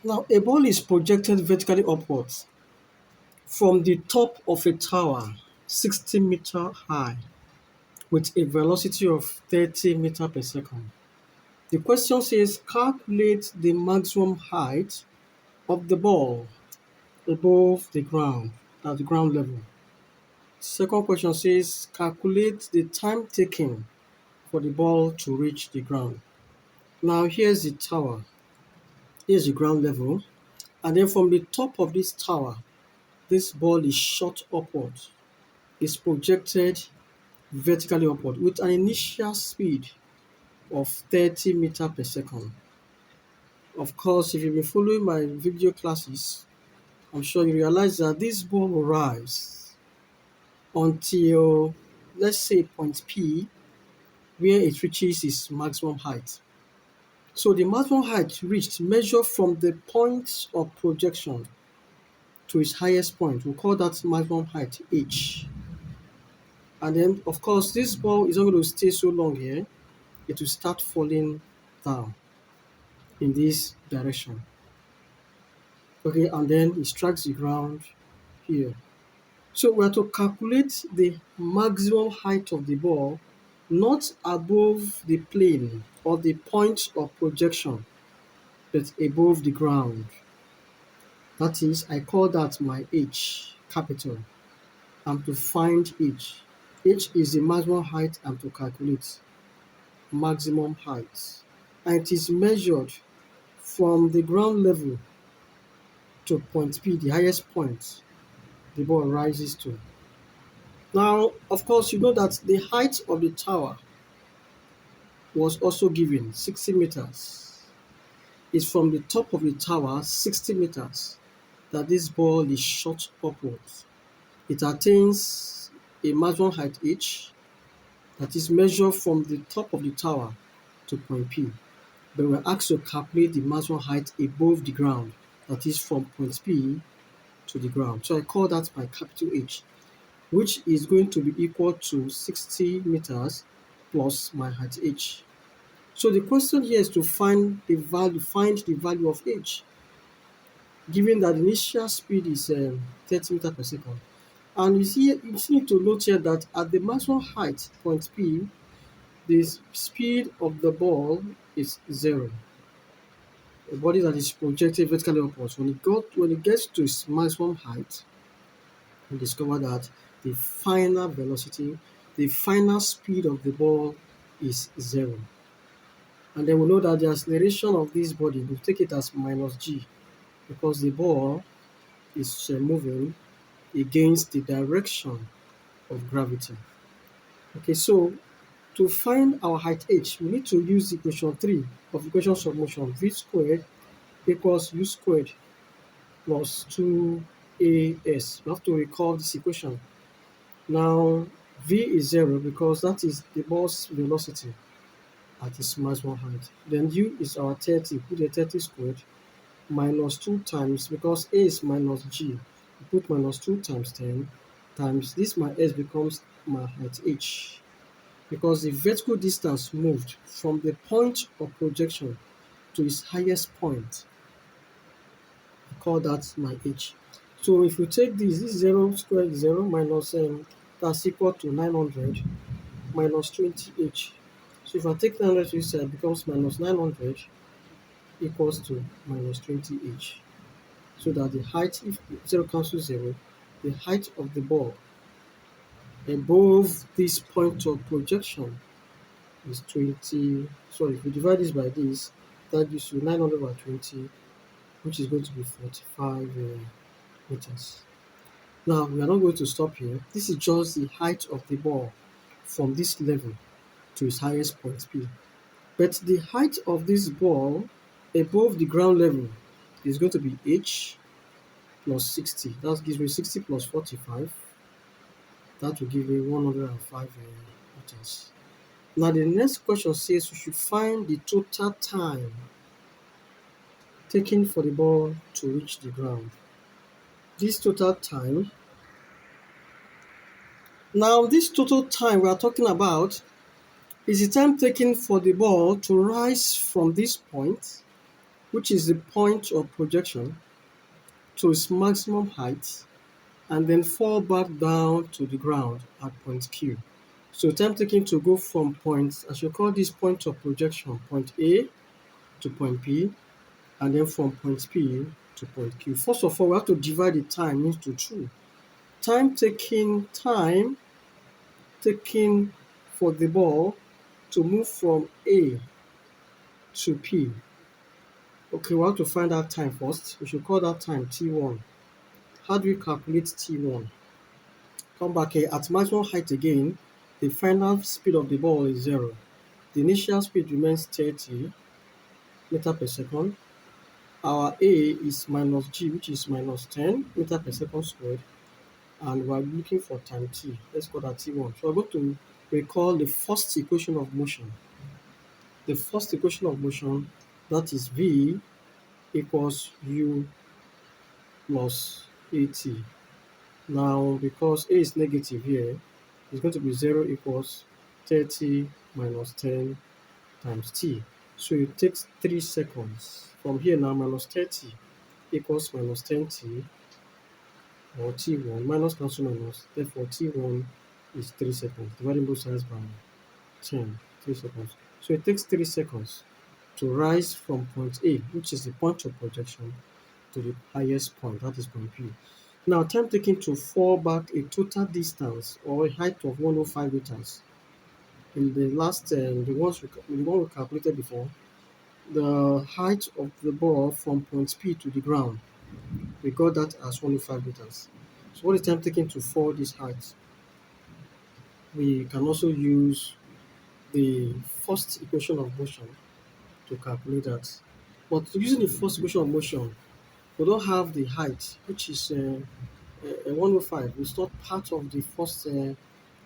Now, a ball is projected vertically upwards from the top of a tower 60-meter high with a velocity of 30 meter per second. The question says calculate the maximum height of the ball above the ground at the ground level. Second question says calculate the time taken for the ball to reach the ground. Now here's the tower, here's the ground level, and then from the top of this tower, this ball is shot upward. It's projected vertically upward with an initial speed of 30 meter per second. Of course, if you've been following my video classes, I'm sure you realize that this ball will rise until, let's say, point P, where it reaches its maximum height. So the maximum height reached measured from the point of projection to its highest point. We'll call that maximum height H. And then, of course, this ball is not going to stay so long here. It will start falling down in this direction. Okay, and then it strikes the ground here. So we are to calculate the maximum height of the ball, not above the plane or the point of projection, but above the ground. That is, I call that my H, capital. I'm to find H. H is the maximum height I'm to calculate. Maximum height. And it is measured from the ground level to point P, the highest point the ball rises to. Now, of course, you know that the height of the tower was also given 60 meters. It's from the top of the tower, 60 meters, that this ball is shot upwards. It attains a maximum height H that is measured from the top of the tower to point P. But we're asked to calculate the maximum height above the ground, that is from point P to the ground. So I call that my capital H, which is going to be equal to 60 meters plus my height H. So the question here is to find the value of H, given that the initial speed is 30 meters per second. And you need to note here that at the maximum height, point P, the speed of the ball is 0. A body that is projected vertically upwards, when it gets to its maximum height, we discover that the final velocity, the final speed of the ball is 0. And then we know that the acceleration of this body, we take it as minus g, because the ball is moving against the direction of gravity. Okay, so to find our height h, we need to use equation 3 of equations of motion. V squared equals u squared plus 2as. You have to recall this equation. Now, v is 0 because that is the ball's velocity at its maximum height. Then u is our 30, put a 30 squared, minus 2 times, because a is minus g, we put minus 2 times 10 times this, my s becomes my height h, because the vertical distance moved from the point of projection to its highest point. I call that my h. So if you take this 0 squared 0 minus that's equal to 900 minus 20h. So if I take 900 to this side, it becomes minus 900 equals to minus 20h. So that the height, if 0 cancels 0, the height of the ball above this point of projection is 20. Sorry, if we divide this by this, that gives you 900 by 20, which is going to be 45 meters. Now, we are not going to stop here. This is just the height of the ball from this level to its highest point P. But the height of this ball above the ground level is going to be h plus 60. That gives me 60 plus 45. That will give me 105 meters. Now the next question says we should find the total time taken for the ball to reach the ground. This total time, now this total time we are talking about is the time taken for the ball to rise from this point which is the point of projection to its maximum height, and then fall back down to the ground at point Q. So time taken to go from point, I should call this point of projection, point A to point P, and then from point P to point Q. First of all, we have to divide the time into two. Time taken for the ball to move from A to P. Okay, we have to find that time first. We should call that time T1. How do we calculate T1? Come back here at maximum height again. The final speed of the ball is 0. The initial speed remains 30 meter per second. Our A is minus G, which is minus 10 meter per second squared, and we're looking for time T. Let's call that T1. So we're going to recall the first equation of motion. The first equation of motion, that is V equals U plus AT. Now, because A is negative here, it's going to be 0 equals 30 minus 10 times T. So it takes 3 seconds. From here now, minus 30 equals minus 10T, or T1, minus cancel minus, therefore T1 is 3 seconds, dividing both sides by 10, 3 seconds. So it takes 3 seconds to rise from point A, which is the point of projection, to the highest point, that is point P. Now, time taken to fall back a total distance or a height of 105 meters. In the last, the one we calculated before, the height of the ball from point P to the ground, we got that as 105 meters. So what is time taken to fall this height? We can also use the first equation of motion to calculate that. But using the first equation of motion, we don't have the height, which is 105. It's not part of the first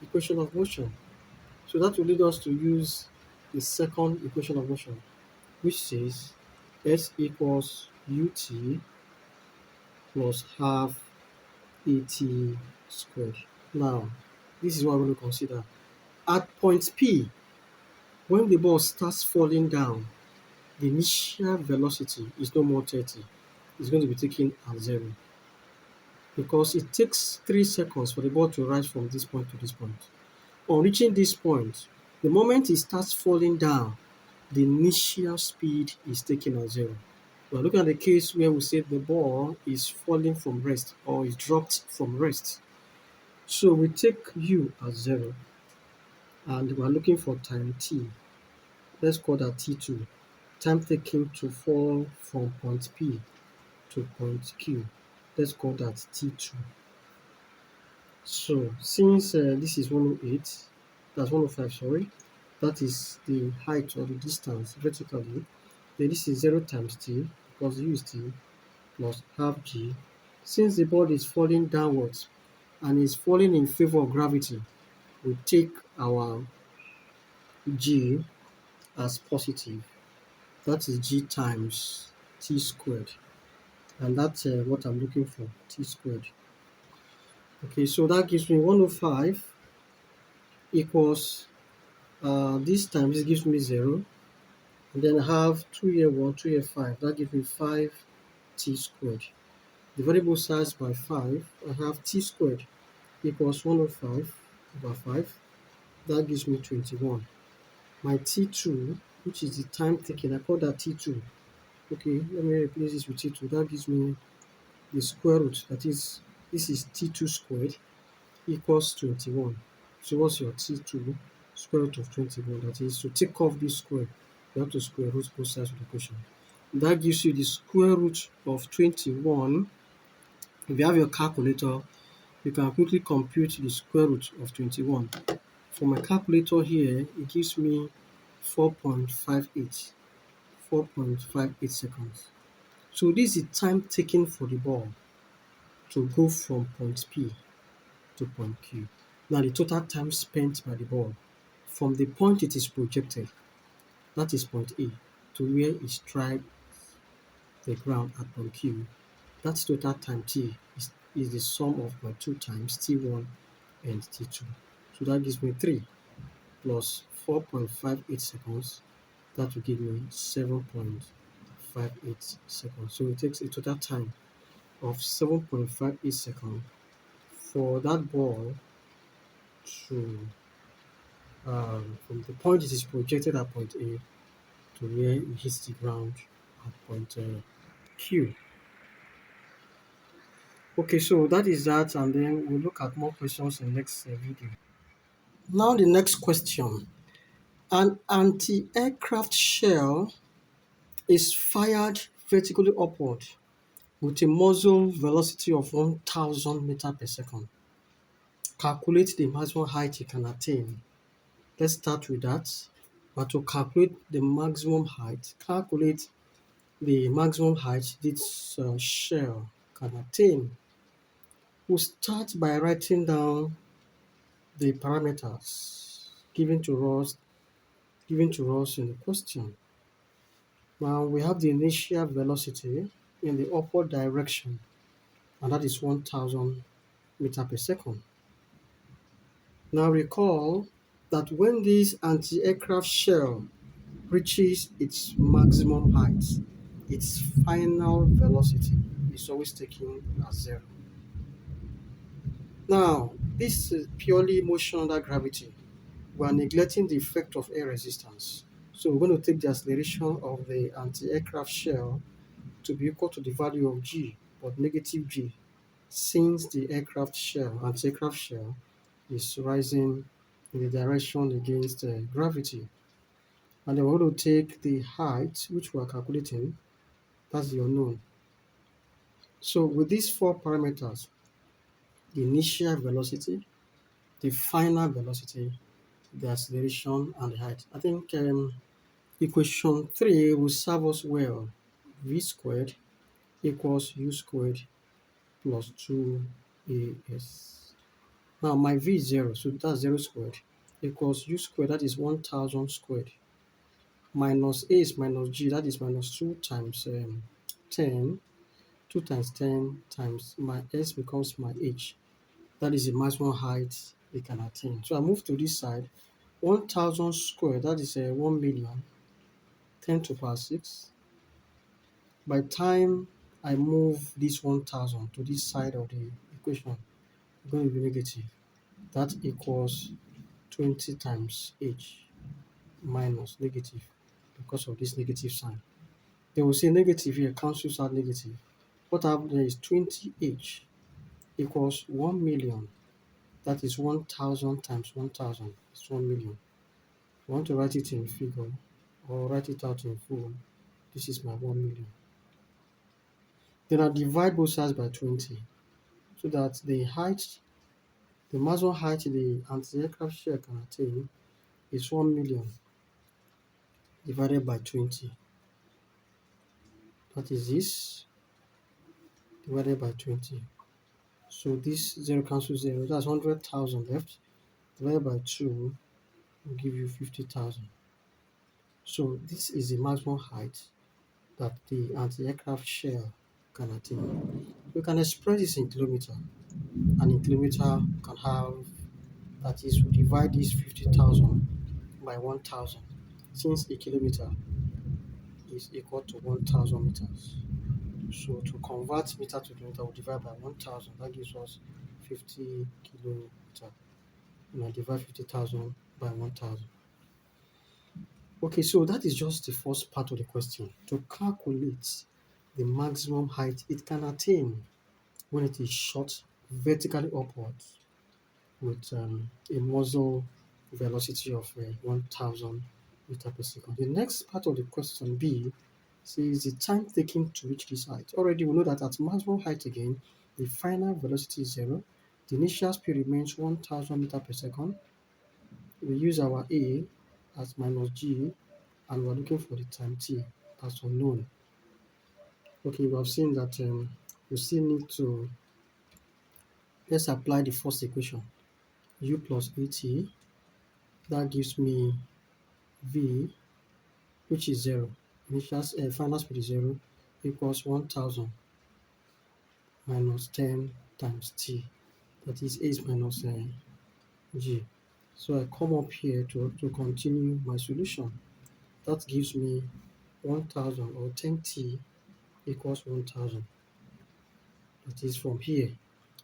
equation of motion. So that will lead us to use the second equation of motion, which says S equals ut plus half at squared. Now, this is what we're going to consider. At point P, when the ball starts falling down, the initial velocity is no more 30. It's going to be taken as 0, because it takes 3 seconds for the ball to rise from this point to this point. On reaching this point, the moment it starts falling down, the initial speed is taken as 0. We're looking at the case where we say the ball is falling from rest or is dropped from rest. So we take U as 0, and we're looking for time T. Let's call that T2. Time taken to fall from point P to point Q. Let's call that T2. So since this is 108, that's 105, sorry, that is the height or the distance vertically, then this is 0 times T, because U is T, plus half G. Since the ball is falling downwards and is falling in favor of gravity, we take our G as positive. That is G times T squared. And that's what I'm looking for, T squared. Okay, so that gives me 105 equals, this time this gives me 0. And then I have 2 here 1, 2 here 5. That gives me 5T squared. Divide both sides by 5. I have T squared equals 105 over 5. That gives me 21. My T2, which is the time taken, I call that T2. Okay, let me replace this with T2. That gives me the square root, that is, this is T2 squared equals 21. So what's your T2? Square root of 21. That is, to take off this square, you have to square root both sides of the equation. That gives you the square root of 21. If you have your calculator, you can quickly compute the square root of 21. For my calculator here, it gives me 4.58. 4.58 seconds. So this is the time taken for the ball to go from point P to point Q. Now the total time spent by the ball from the point it is projected, that is point A, to where it strikes the ground at point Q. That's total time T is the sum of my two times T1 and T2. So that gives me 3 plus 4.58 seconds. That will give me 7.58 7.58 seconds. So it takes a total time of 7.58 seconds for that ball to, from the point it is projected at point A to where it hits the ground at point Q. Okay, so that is that, and then we'll look at more questions in the next video. Now, the next question. An anti-aircraft shell is fired vertically upward with a muzzle velocity of 1000 meters per second. Calculate the maximum height it can attain. Let's start with that. But to calculate the maximum height, calculate the maximum height this shell can attain. We'll start by writing down the parameters given to us in the question. Now we have the initial velocity in the upward direction, and that is 1000 meters per second. Now recall that when this anti-aircraft shell reaches its maximum height, its final velocity is always taken as zero. Now, this is purely motion under gravity. We are neglecting the effect of air resistance. So we're going to take the acceleration of the anti-aircraft shell to be equal to the value of g, but negative g, since the anti-aircraft shell is rising in the direction against gravity. And then we're going to take the height, which we are calculating, that's the unknown. So with these four parameters, the initial velocity, the final velocity, the acceleration, and the height, I think equation 3 will serve us well. V squared equals u squared plus 2as. Now my v is 0, so that's 0 squared equals u squared, that is 1000 squared, minus a is minus g, that is minus 2 times 10. 2 times 10 times my s becomes my h. That is the maximum height we can attain. So I move to this side. 1000 squared, that is 1 million, 10 to the power 6. By time I move this 1000 to this side of the equation, it's going to be negative. That equals 20 times h minus negative because of this negative sign. Then we'll say negative here cancels out negative. What happens there is 20h equals 1 million. That is 1000 times 1000 is 1 million. If I want to write it in figure or write it out in full, this is my 1 million. Then I divide both sides by 20 so that the maximum height the anti-aircraft shell can attain is 1 million divided by 20. That is this divided by 20. So this 0 cancels 0. That's 100,000 left. Divided by 2 will give you 50,000. So this is the maximum height that the anti-aircraft shell can attain. We can express this in kilometer, and in kilometer we can have, that is, we divide this 50,000 by 1000, since a kilometer is equal to 1000 meters. So to convert meter to kilometer, we divide by 1000. That gives us 50 kilometer. And I divide 50,000 by 1000. Okay, so that is just the first part of the question. To calculate the maximum height it can attain when it is shot vertically upwards with a muzzle velocity of 1000 meters per second. The next part of the question B says the time taken to reach this height. Already we know that at maximum height again, the final velocity is 0. The initial speed remains 1000 meters per second. We use our A as minus g, and we're looking for the time t as unknown. Okay, we have seen that we still need to, let's apply the first equation, u plus at. That gives me v, which is 0. Initial final speed is 0, equals 1000 minus 10 times t. That is a minus g. So I come up here to continue my solution. That gives me 1000 or 10t equals 1000. That is from here.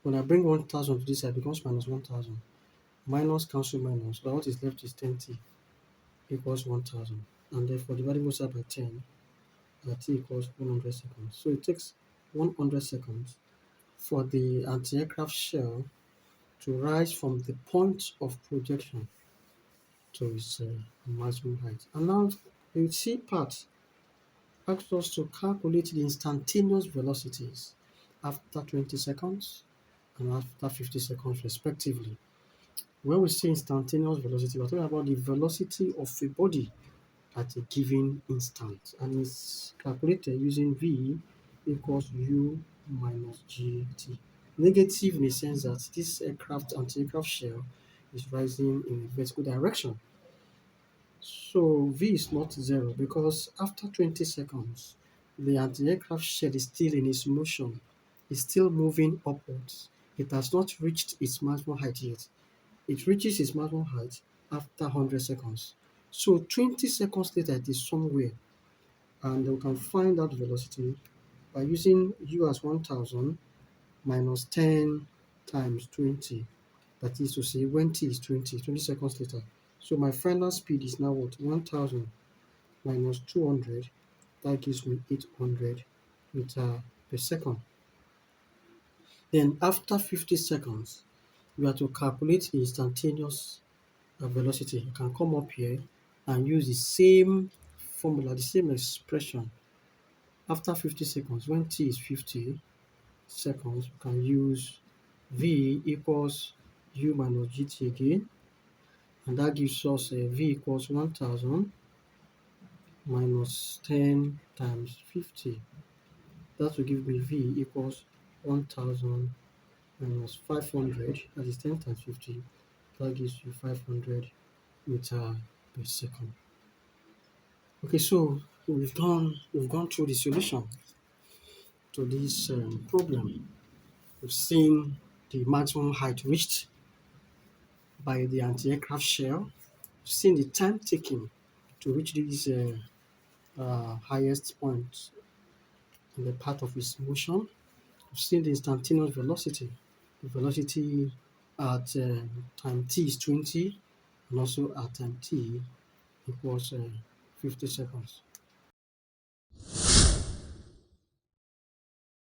When I bring 1000 to this side, it becomes minus 1000. Minus cancel minus. So what is left is 10t equals 1000. And therefore dividing both sides by 10, t equals 100 seconds. So it takes 100 seconds for the anti-aircraft shell to rise from the point of projection to its maximum height. And now the C part asks us to calculate the instantaneous velocities after 20 seconds and after 50 seconds respectively. When we say instantaneous velocity, we're talking about the velocity of a body at a given instant, and it's calculated using v equals u minus gt. Negative in the sense that this anti-aircraft shell is rising in a vertical direction. So v is not zero because after 20 seconds, the anti-aircraft shell is still in its motion. It's still moving upwards. It has not reached its maximum height yet. It reaches its maximum height after 100 seconds. So 20 seconds later, it is somewhere, and we can find that velocity by using u as 1000 minus 10 times 20. That is to say, when t is 20 seconds later. So my final speed is now what? 1000 minus 200. That gives me 800 meter per second. Then after 50 seconds, we have to calculate the instantaneous velocity. You can come up here and use the same formula, the same expression. After 50 seconds, when t is 50 seconds, you can use v equals u minus gt again, and that gives us v equals 1000 minus 10 times 50. That will give me v equals 1000 minus 500, that is 10 times 50. That gives you 500 meter per second. Okay, so we've gone through the solution to this problem. We've seen the maximum height reached by the anti-aircraft shell. We've seen the time taken to reach this highest point in the path of its motion. We've seen the instantaneous velocity. The velocity at time t is 20, and also at time t equals 50 seconds.